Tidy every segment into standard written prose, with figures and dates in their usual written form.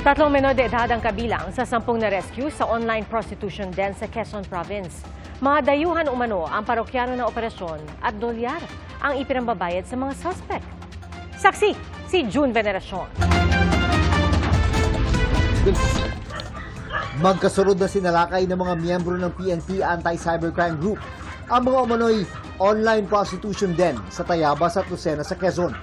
3 menor de edad ang kabilang sa 10 na-rescue sa online prostitution den sa Quezon Province. Mga dayuhan umano ang parokyano na operasyon at dolyar ang ipinambabayad sa mga suspect. Saksi, si June Veneracion. Magkasunod na sinalakay ng mga miyembro ng PNP Anti-Cybercrime Group ang mga umano'y online prostitution den sa Tayabas at Lucena sa Quezon.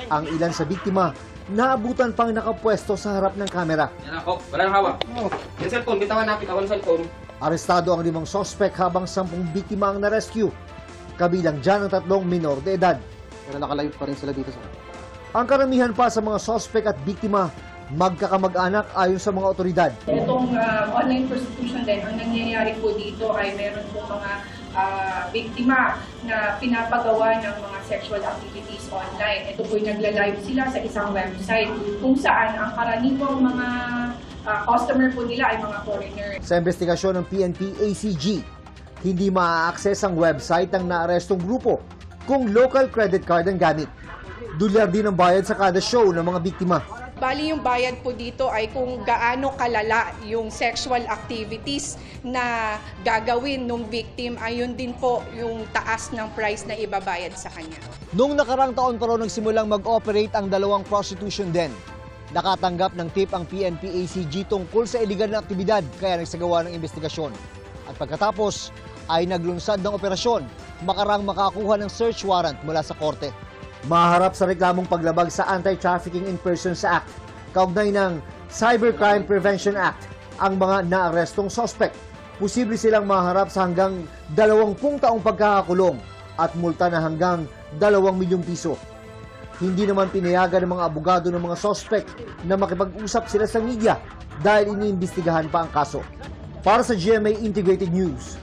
Ang ilan sa biktima naabutan pang nakapwesto sa harap ng kamera. Yan ako, walang hawak. Yung cellphone, bitawan natin ako ng cellphone. Arestado ang 5 sospek habang 10 biktima ang na-rescue. Kabilang dyan ang 3 minor de edad. Pero nakalayo pa rin sila dito sa... Ang karamihan pa sa mga sospek at biktima magkakamag-anak ayon sa mga otoridad. Itong online prostitution din, ang nangyayari po dito ay meron po mga biktima na pinapagawa ng mga sexual activities online. Ito po nagla-live sila sa isang website kung saan ang karaniwang mga customer po nila ay mga foreigner. Sa investigasyon ng PNP ACG, hindi maa-access ang website ng naarestong grupo kung local credit card ang gamit. Dolyar din ang bayad sa kada show ng mga biktima. Bali yung bayad po dito ay kung gaano kalala yung sexual activities na gagawin ng victim, ayun din po yung taas ng price na ibabayad sa kanya. Noong nakarang taon pa raw nagsimulang mag-operate ang 2 prostitution den. Nakatanggap ng tip ang PNP ACG tungkol sa iligal na aktibidad kaya nagsagawa ng investigasyon. At pagkatapos ay naglunsad ng operasyon, makarang makakuha ng search warrant mula sa korte. Maharap sa reklamong paglabag sa Anti-Trafficking in Persons Act, kaugnay ng Cybercrime Prevention Act, ang mga naarestong sospek. Posible silang maharap sa hanggang 20 taong pagkakakulong at multa na hanggang 2 milyong piso. Hindi naman pinayagan ng mga abogado ng mga sospek na makipag-usap sila sa media dahil iniimbestigahan pa ang kaso. Para sa GMA Integrated News,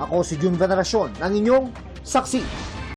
ako si June Veneracion, ang inyong saksi.